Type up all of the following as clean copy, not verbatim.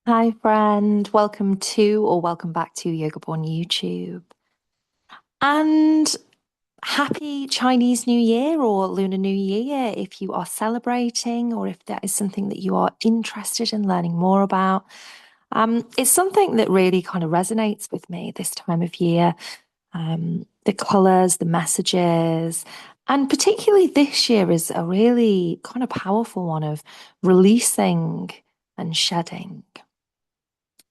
Hi, friend. Welcome back to Yoga Born YouTube. And happy Chinese New Year or Lunar New Year if you are celebrating or if that is something that you are interested in learning more about. It's something that really kind of resonates with me this time of year. The colors, the messages, and particularly this year is a really kind of powerful one of releasing and shedding.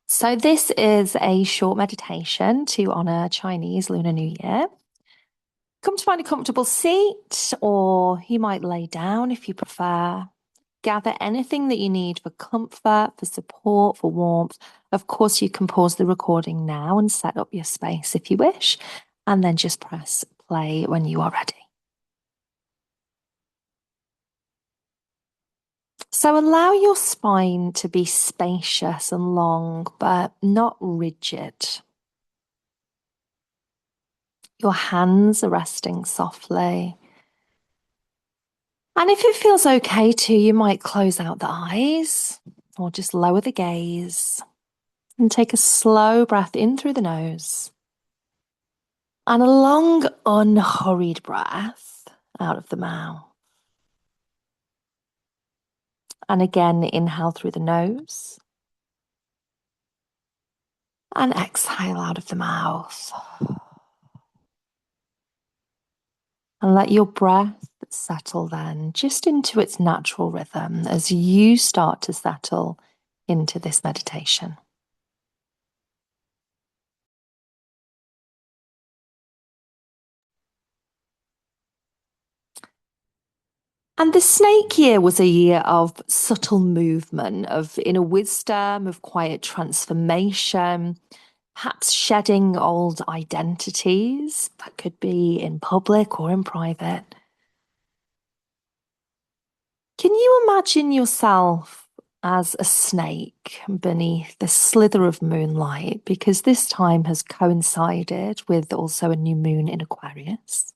So, this is a short meditation to honor Chinese Lunar New Year. Come to find a comfortable seat, or you might lay down if you prefer. Gather anything that you need for comfort, for support, for warmth. Of course, you can pause the recording now and set up your space if you wish, and then just press play when you are ready. So, allow your spine to be spacious and long, but not rigid. Your hands are resting softly. And if it feels okay to, you might close out the eyes or just lower the gaze and take a slow breath in through the nose and a long, unhurried breath out of the mouth. And again, inhale through the nose and exhale out of the mouth. And let your breath settle then just into its natural rhythm as you start to settle into this meditation. And the snake year was a year of subtle movement, of inner wisdom, of quiet transformation, perhaps shedding old identities that could be in public or in private. Can you imagine yourself as a snake beneath the slither of moonlight? Because this time has coincided with also a new moon in Aquarius.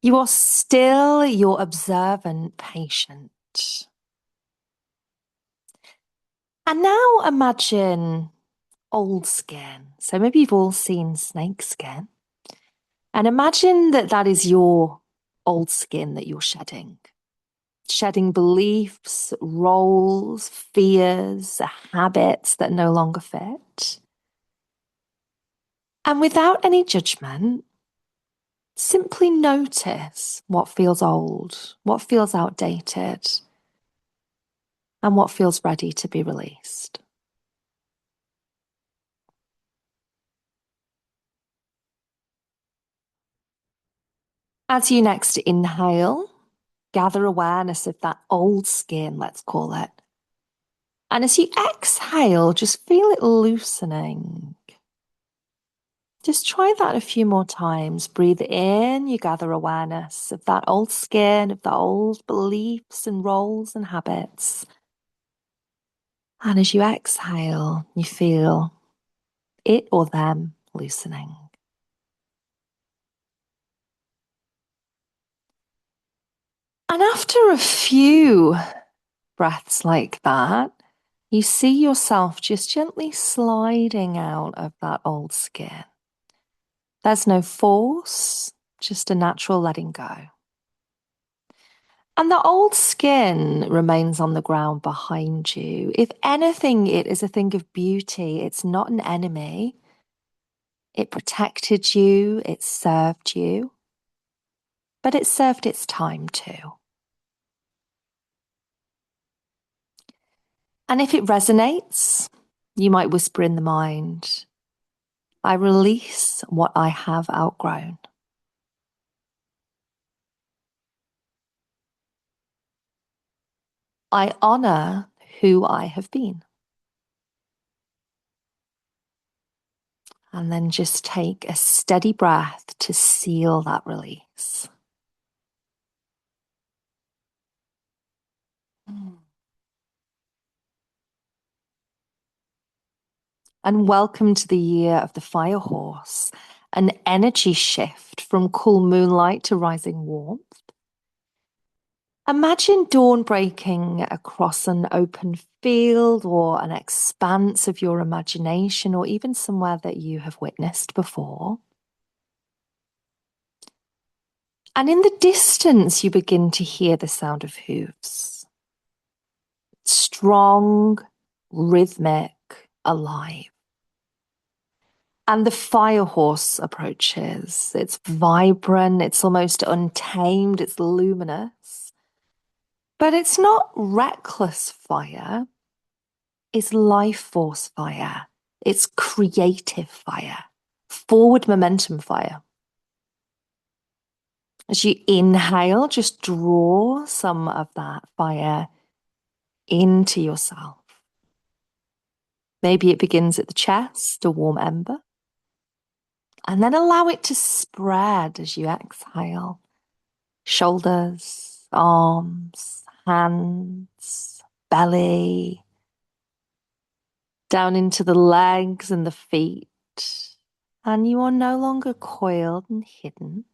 You are still your observant patient. And now imagine old skin. So maybe you've all seen snake skin. And imagine that that is your old skin that you're shedding. Shedding beliefs, roles, fears, habits that no longer fit. And without any judgment, simply notice what feels old, what feels outdated, and what feels ready to be released. As you next inhale, gather awareness of that old skin, let's call it. And as you exhale, just feel it loosening. Just try that a few more times. Breathe in, you gather awareness of that old skin, of the old beliefs and roles and habits. And as you exhale, you feel it or them loosening. And after a few breaths like that, you see yourself just gently sliding out of that old skin. There's no force, just a natural letting go. And the old skin remains on the ground behind you. If anything, it is a thing of beauty. It's not an enemy. It protected you, it served you, but it served its time too. And if it resonates, you might whisper in the mind, I release what I have outgrown. I honor who I have been. And then just take a steady breath to seal that release. And welcome to the year of the fire horse, an energy shift from cool moonlight to rising warmth. Imagine dawn breaking across an open field or an expanse of your imagination, or even somewhere that you have witnessed before. And in the distance, you begin to hear the sound of hooves. Strong, rhythmic, alive. And the fire horse approaches. It's vibrant, it's almost untamed, it's luminous. But it's not reckless fire, it's life force fire, it's creative fire, forward momentum fire. As you inhale, just draw some of that fire into yourself. Maybe it begins at the chest, a warm ember, and then allow it to spread as you exhale. Shoulders, arms, hands, belly, down into the legs and the feet. And you are no longer coiled and hidden.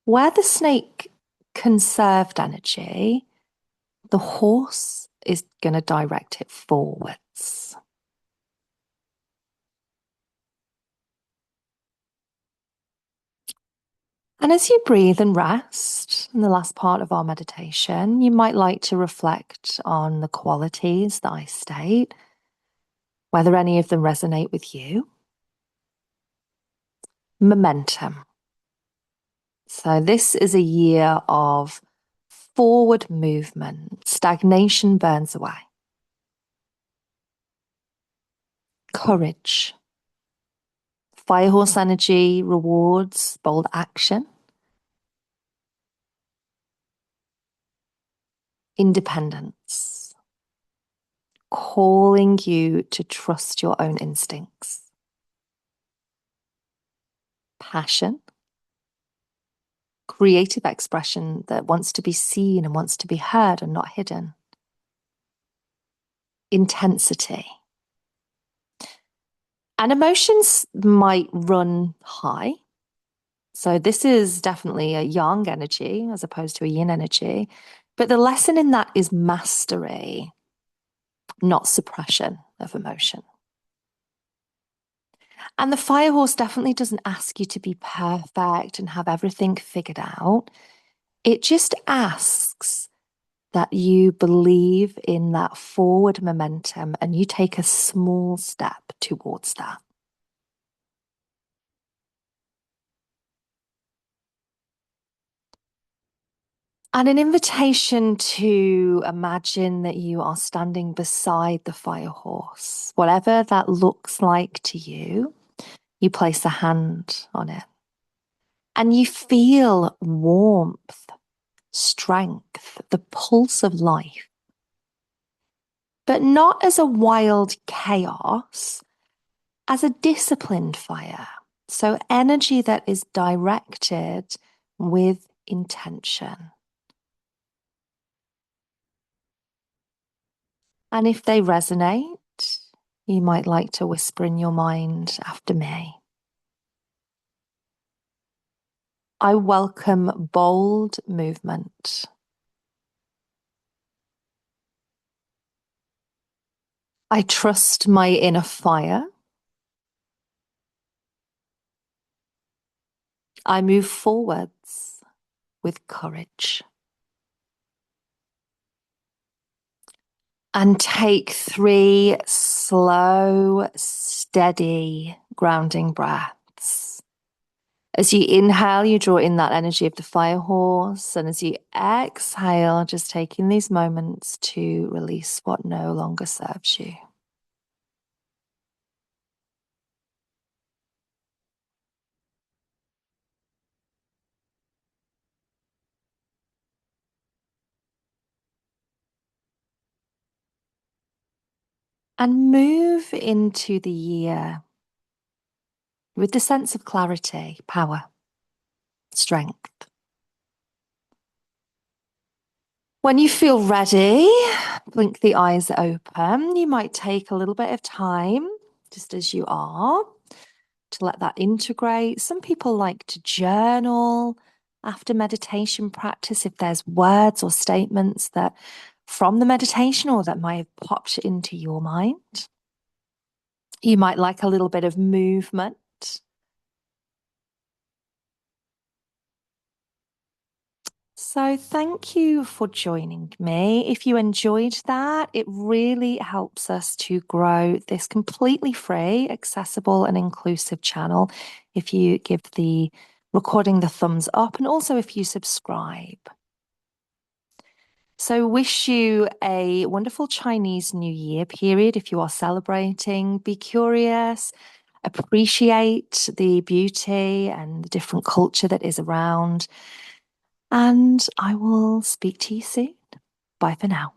Where the snake conserved energy, the horse is going to direct it forwards. And as you breathe and rest in the last part of our meditation, you might like to reflect on the qualities that I state, whether any of them resonate with you. Momentum. So this is a year of forward movement. Stagnation burns away. Courage. Firehorse energy rewards bold action. Independence. Calling you to trust your own instincts. Passion. Creative expression that wants to be seen and wants to be heard and not hidden. Intensity. And emotions might run high. So this is definitely a yang energy as opposed to a yin energy. But the lesson in that is mastery, not suppression of emotion. And the fire horse definitely doesn't ask you to be perfect and have everything figured out. It just asks that you believe in that forward momentum and you take a small step towards that. And an invitation to imagine that you are standing beside the fire horse. Whatever that looks like to you, you place a hand on it. And you feel warmth, strength, the pulse of life. But not as a wild chaos, as a disciplined fire. So energy that is directed with intention. And if they resonate, you might like to whisper in your mind after me. I welcome bold movement. I trust my inner fire. I move forwards with courage. And take 3 slow, steady, grounding breaths. As you inhale, you draw in that energy of the fire horse. And as you exhale, just taking these moments to release what no longer serves you. And move into the year with the sense of clarity, power, strength. When you feel ready, blink the eyes open. You might take a little bit of time, just as you are, to let that integrate. Some people like to journal, after meditation practice if there's words or statements that from the meditation or that might have popped into your mind. You might like a little bit of movement. So thank you for joining me. If you enjoyed that, it really helps us to grow this completely free, accessible, and inclusive channel if you give the recording the thumbs up and also if you subscribe. So wish you a wonderful Chinese New Year period if you are celebrating. Be curious, appreciate the beauty and the different culture that is around. And I will speak to you soon. Bye for now.